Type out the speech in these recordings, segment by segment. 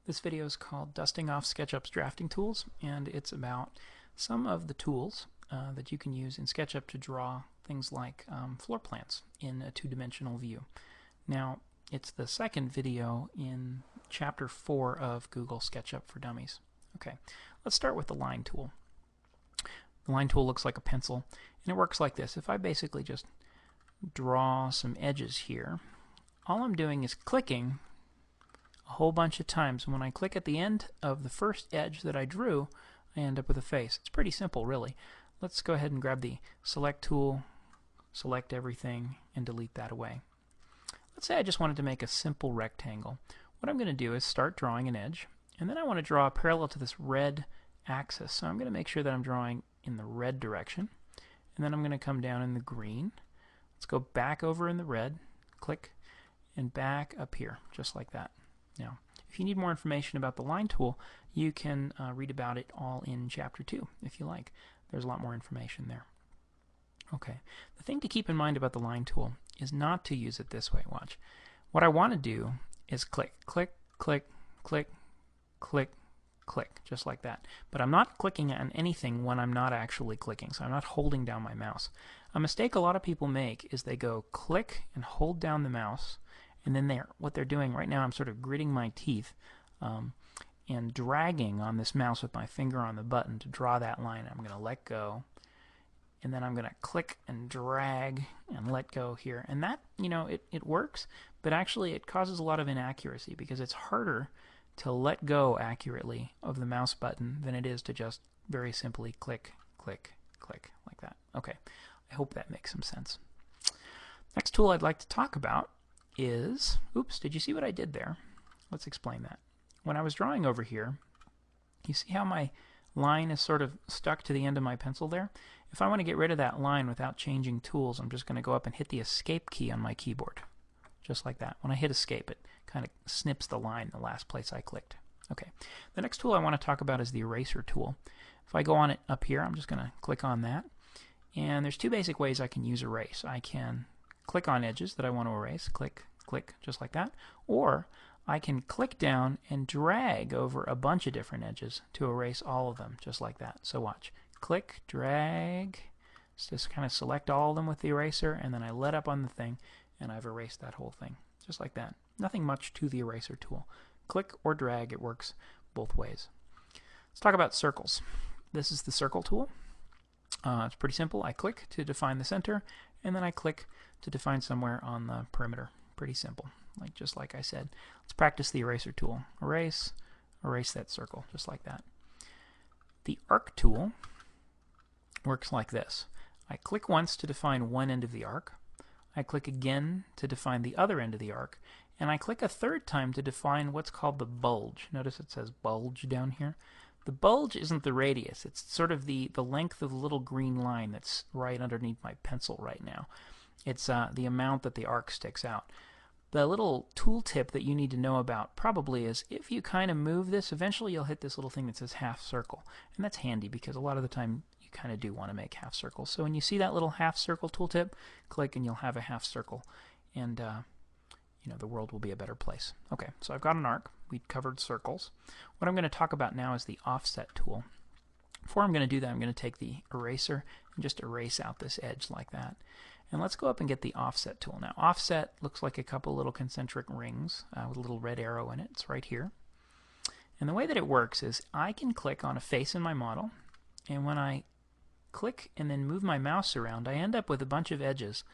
This video is called Dusting Off SketchUp's Drafting Tools, and it's about some of the tools that you can use in SketchUp to draw things like floor plans in a two-dimensional view. Now, it's the second video in Chapter 4 of Google SketchUp for Dummies. Okay, let's start with the line tool. The line tool looks like a pencil, and it works like this. If I basically just draw some edges here, all I'm doing is clicking a whole bunch of times. When I click at the end of the first edge that I drew, I end up with a face. It's pretty simple, really. Let's go ahead and grab the select tool, select everything, and delete that away. Let's say I just wanted to make a simple rectangle. What I'm going to do is start drawing an edge, and then I want to draw parallel to this red axis. So I'm going to make sure that I'm drawing in the red direction, and then I'm going to come down in the green. Let's go back over in the red, click, and back up here, just like that. Now, if you need more information about the line tool, you can read about it all in Chapter 2, if you like. There's a lot more information there. Okay, the thing to keep in mind about the line tool is not to use it this way. Watch. What I want to do is click, click, click, click, click, click, just like that. But I'm not clicking on anything when I'm not actually clicking, so I'm not holding down my mouse. A mistake a lot of people make is they go click and hold down the mouse, and then what they're doing right now, I'm sort of gritting my teeth and dragging on this mouse with my finger on the button to draw that line. I'm going to let go, and then I'm going to click and drag and let go here. And that, you know, it works, but actually it causes a lot of inaccuracy because it's harder to let go accurately of the mouse button than it is to just very simply click, click, click like that. Okay, I hope that makes some sense. Next tool I'd like to talk about is, oops, did you see what I did there? Let's explain that. When I was drawing over here, you see how my line is sort of stuck to the end of my pencil there? If I want to get rid of that line without changing tools, I'm just going to go up and hit the escape key on my keyboard. Just like that. When I hit escape, it kind of snips the line the last place I clicked. Okay, the next tool I want to talk about is the eraser tool. If I go on it up here, I'm just going to click on that. And there's two basic ways I can use erase. I can click on edges that I want to erase, click, click, just like that. Or I can click down and drag over a bunch of different edges to erase all of them, just like that. So watch. Click, drag, just kind of select all of them with the eraser, and then I let up on the thing, and I've erased that whole thing, just like that. Nothing much to the eraser tool. Click or drag, it works both ways. Let's talk about circles. This is the circle tool. It's pretty simple. I click to define the center, and then I click to define somewhere on the perimeter. Pretty simple, just like I said. Let's practice the eraser tool. Erase, erase that circle, just like that. The arc tool works like this. I click once to define one end of the arc. I click again to define the other end of the arc, and I click a third time to define what's called the bulge. Notice it says bulge down here. The bulge isn't the radius, it's sort of the length of the little green line that's right underneath my pencil right now. It's the amount that the arc sticks out. The little tool tip that you need to know about probably is if you kind of move this, eventually you'll hit this little thing that says half circle. And that's handy because a lot of the time you kind of do want to make half circles. So when you see that little half circle tooltip, click and you'll have a half circle. And you know, the world will be a better place. Okay, so I've got an arc. We covered circles. What I'm going to talk about now is the offset tool. Before I'm going to do that, I'm going to take the eraser and just erase out this edge like that. And let's go up and get the offset tool. Now, offset looks like a couple little concentric rings with a little red arrow in it. It's right here. And the way that it works is I can click on a face in my model, and when I click and then move my mouse around, I end up with a bunch of edges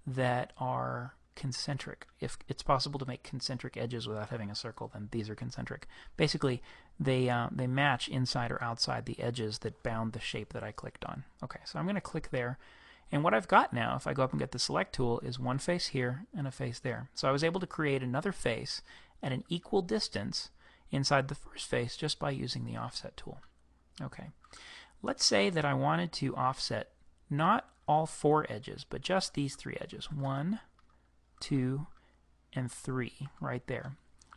that are concentric. If it's possible to make concentric edges without having a circle, then these are concentric. Basically, they match inside or outside the edges that bound the shape that I clicked on. Okay, so I'm going to click there. And what I've got now, if I go up and get the select tool, is one face here and a face there. So I was able to create another face at an equal distance inside the first face just by using the offset tool. Okay, let's say that I wanted to offset not all four edges, but just these three edges. 1, 2, and 3 right there.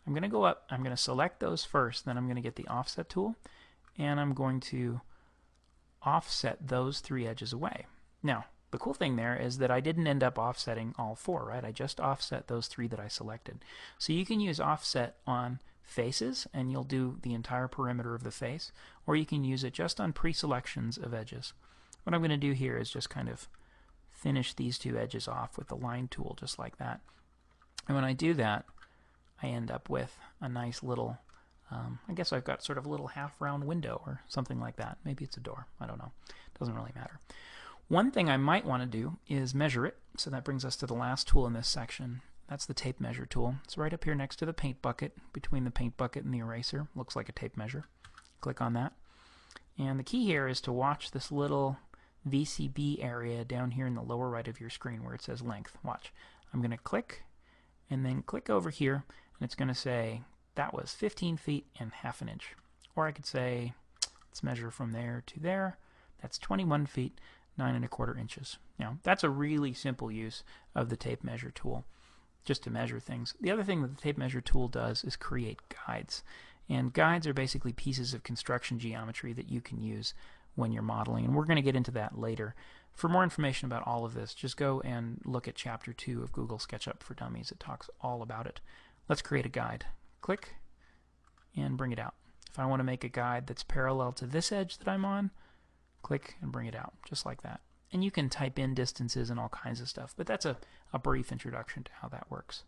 I'm going to go up, I'm going to select those first, then I'm going to get the offset tool, and I'm going to offset those 3 edges away. Now, the cool thing there is that I didn't end up offsetting all 4, right? I just offset those 3 that I selected. So you can use offset on faces, and you'll do the entire perimeter of the face, or you can use it just on pre-selections of edges. What I'm going to do here is just kind of finish these two edges off with the line tool, just like that. And when I do that, I end up with a nice little, I guess I've got sort of a little half-round window or something like that. Maybe it's a door. I don't know. Doesn't really matter. One thing I might want to do is measure it. So that brings us to the last tool in this section. That's the tape measure tool. It's right up here next to the paint bucket, between the paint bucket and the eraser. Looks like a tape measure. Click on that. And the key here is to watch this little VCB area down here in the lower right of your screen where it says length. Watch. I'm going to click and then click over here, and it's going to say that was 15 feet and half an inch. Or I could say, let's measure from there to there. That's 21 feet, 9 1/4 inches. Now, that's a really simple use of the tape measure tool, just to measure things. The other thing that the tape measure tool does is create guides. And guides are basically pieces of construction geometry that you can use when you're modeling. And we're going to get into that later. For more information about all of this, just go and look at Chapter 2 of Google SketchUp for Dummies. It talks all about it. Let's create a guide. Click and bring it out. If I want to make a guide that's parallel to this edge that I'm on, click and bring it out, just like that. And you can type in distances and all kinds of stuff, but that's a brief introduction to how that works.